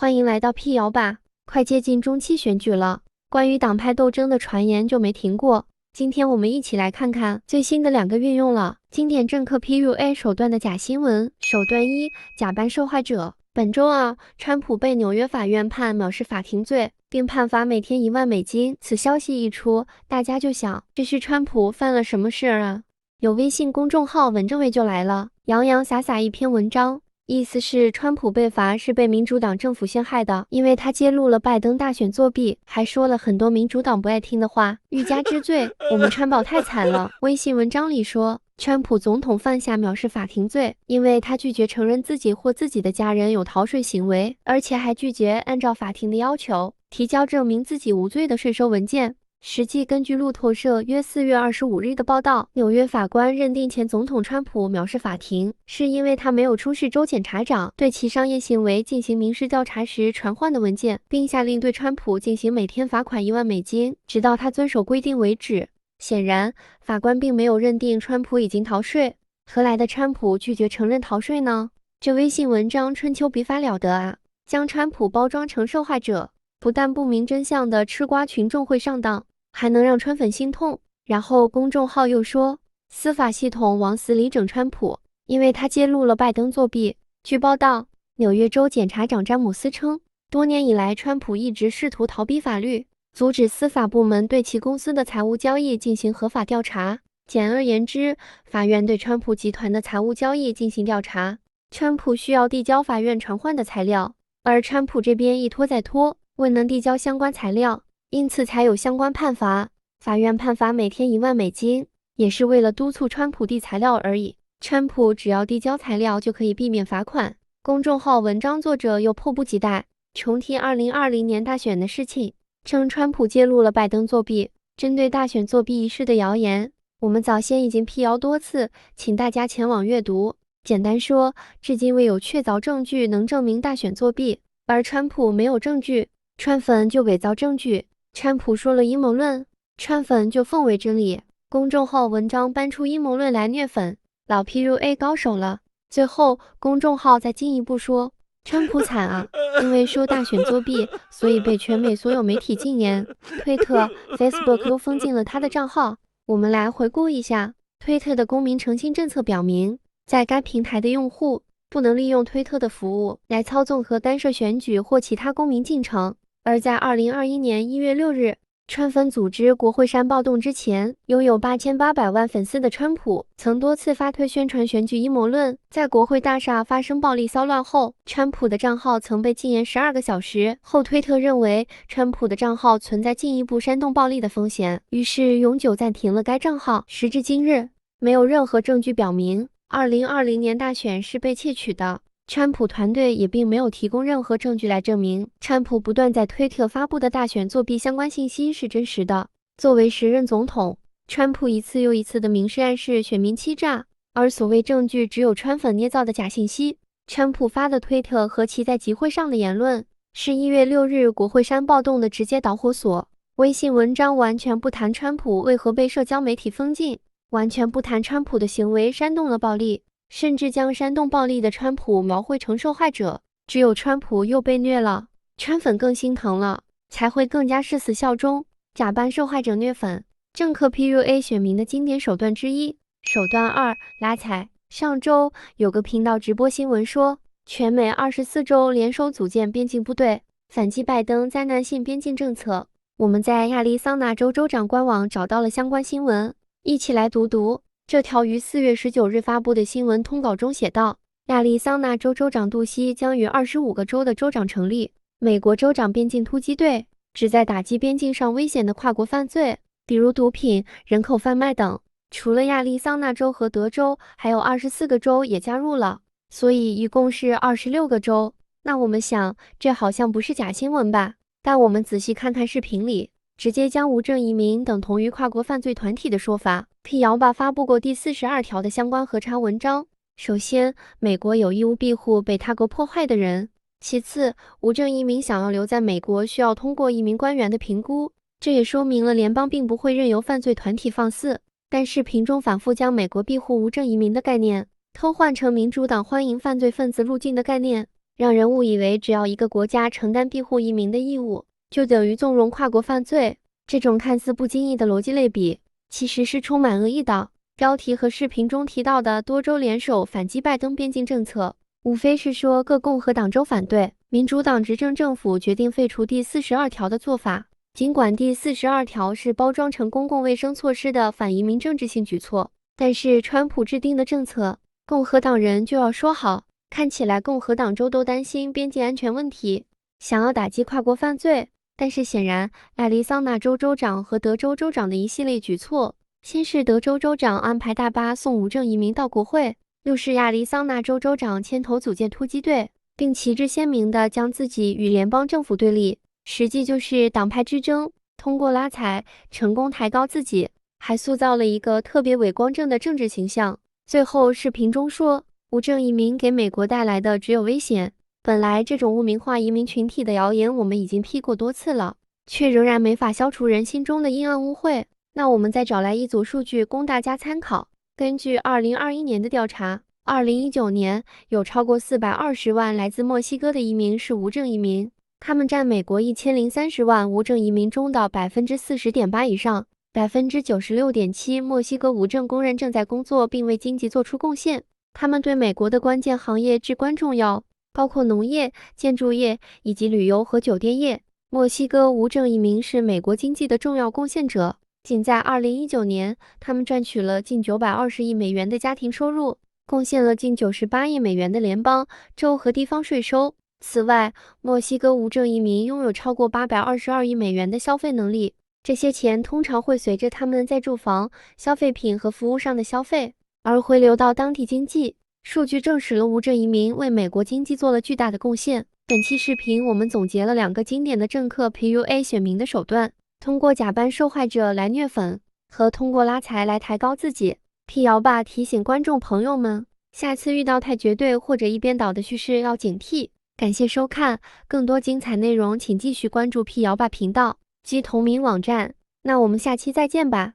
欢迎来到辟谣吧！快接近中期选举了，关于党派斗争的传言就没停过。今天我们一起来看看最新的2个运用了经典政客 PUA 手段的假新闻。手段1：假扮受害者。本周二，川普被纽约法院判藐视法庭罪，并判罚每天1万美金。此消息一出，大家就想，这是川普犯了什么事儿啊？有微信公众号文政委就来了，洋洋洒洒一篇文章。意思是川普被罚是被民主党政府陷害的，因为他揭露了拜登大选作弊，还说了很多民主党不爱听的话，欲加之罪。我们川宝太惨了。微信文章里说，川普总统犯下藐视法庭罪，因为他拒绝承认自己或自己的家人有逃税行为，而且还拒绝按照法庭的要求提交证明自己无罪的税收文件。实际根据路透社约4月25日的报道，纽约法官认定前总统川普藐视法庭，是因为他没有出示州检察长对其商业行为进行民事调查时传唤的文件，并下令对川普进行每天罚款1万美金，直到他遵守规定为止。显然，法官并没有认定川普已经逃税，何来的川普拒绝承认逃税呢？这微信文章春秋笔法了得啊，将川普包装成受害者，不但不明真相的吃瓜群众会上当，还能让川粉心痛。然后公众号又说，司法系统往死里整川普，因为他揭露了拜登作弊。据报道，纽约州检察长詹姆斯称，多年以来川普一直试图逃避法律，阻止司法部门对其公司的财务交易进行合法调查。简而言之，法院对川普集团的财务交易进行调查，川普需要递交法院传唤的材料，而川普这边一拖再拖，未能递交相关材料，因此才有相关判罚。法院判罚每天1万美金，也是为了督促川普递材料而已。川普只要递交材料就可以避免罚款。公众号文章作者又迫不及待重提2020年大选的事情，称川普揭露了拜登作弊。针对大选作弊一事的谣言，我们早先已经辟谣多次，请大家前往阅读。简单说，至今未有确凿证据能证明大选作弊，而川普没有证据，川粉就伪造证据。川普说了阴谋论，川粉就奉为真理。公众号文章搬出阴谋论来虐粉，老 PUA 高手了。最后，公众号再进一步说，川普惨啊，因为说大选作弊，所以被全美所有媒体禁言，推特、Facebook 都封禁了他的账号。我们来回顾一下，推特的公民诚信政策表明，在该平台的用户不能利用推特的服务来操纵和干涉选举或其他公民进程。而在2021年1月6日，川粉组织国会山暴动之前，拥有8800万粉丝的川普曾多次发推宣传选举阴谋论。在国会大厦发生暴力骚乱后，川普的账号曾被禁言12个小时后，推特认为川普的账号存在进一步煽动暴力的风险，于是永久暂停了该账号。时至今日，没有任何证据表明2020年大选是被窃取的。川普团队也并没有提供任何证据来证明川普不断在推特发布的大选作弊相关信息是真实的。作为时任总统，川普一次又一次的明示暗示选民欺诈，而所谓证据只有川粉捏造的假信息。川普发的推特和其在集会上的言论，是1月6日国会山暴动的直接导火索。微信文章完全不谈川普为何被社交媒体封禁，完全不谈川普的行为煽动了暴力，甚至将煽动暴力的川普描绘成受害者。只有川普又被虐了，川粉更心疼了，才会更加誓死效忠，假扮受害者虐粉。政客 PUA 选民的经典手段之一。手段2：拉踩。上周有个频道直播新闻说，全美24州联手组建边境部队，反击拜登灾难性边境政策。我们在亚利桑那州州长官网找到了相关新闻，一起来读读。这条于4月19日发布的新闻通稿中写道，亚利桑那州州长杜西将与25个州的州长成立美国州长边境突击队，旨在打击边境上危险的跨国犯罪，比如毒品、人口贩卖等。除了亚利桑那州和德州，还有24个州也加入了，所以一共是26个州。那我们想，这好像不是假新闻吧？但我们仔细看看视频里，直接将无证移民等同于跨国犯罪团体的说法。辟谣吧发布过第42条的相关核查文章。首先，美国有义务庇护被他国迫害的人。其次，无证移民想要留在美国需要通过移民官员的评估，这也说明了联邦并不会任由犯罪团体放肆。但视频中反复将美国庇护无证移民的概念偷换成民主党欢迎犯罪分子入境的概念，让人误以为只要一个国家承担庇护移民的义务，就等于纵容跨国犯罪。这种看似不经意的逻辑类比，其实是充满恶意的。标题和视频中提到的多州联手反击拜登边境政策，无非是说各共和党州反对民主党执政政府决定废除第42条的做法。尽管第42条是包装成公共卫生措施的反移民政治性举措，但是川普制定的政策，共和党人就要说好。看起来共和党州都担心边境安全问题，想要打击跨国犯罪。但是显然，亚利桑那州州长和德州州长的一系列举措，先是德州州长安排大巴送无证移民到国会，又是亚利桑那州州长牵头组建突击队，并旗帜鲜明地将自己与联邦政府对立，实际就是党派之争。通过拉踩，成功抬高自己，还塑造了一个特别伪光正的政治形象。最后视频中说，无证移民给美国带来的只有危险。本来这种污名化移民群体的谣言我们已经批过多次了，却仍然没法消除人心中的阴暗污秽。那我们再找来一组数据供大家参考。根据2021年的调查，2019年有超过420万来自墨西哥的移民是无证移民，他们占美国1030万无证移民中的40.8%以上。96.7%墨西哥无证工人正在工作并为经济做出贡献，他们对美国的关键行业至关重要，包括农业、建筑业以及旅游和酒店业。墨西哥无证移民是美国经济的重要贡献者，仅在2019年，他们赚取了近920亿美元的家庭收入，贡献了近98亿美元的联邦、州和地方税收。此外，墨西哥无证移民拥有超过822亿美元的消费能力，这些钱通常会随着他们在住房、消费品和服务上的消费而回流到当地经济。数据证实了无证移民为美国经济做了巨大的贡献。本期视频我们总结了2个经典的政客 PUA 选民的手段，通过假扮受害者来虐粉，和通过拉踩来抬高自己。辟谣吧提醒观众朋友们，下次遇到太绝对或者一边倒的叙事要警惕。感谢收看，更多精彩内容请继续关注辟谣吧频道及同名网站。那我们下期再见吧。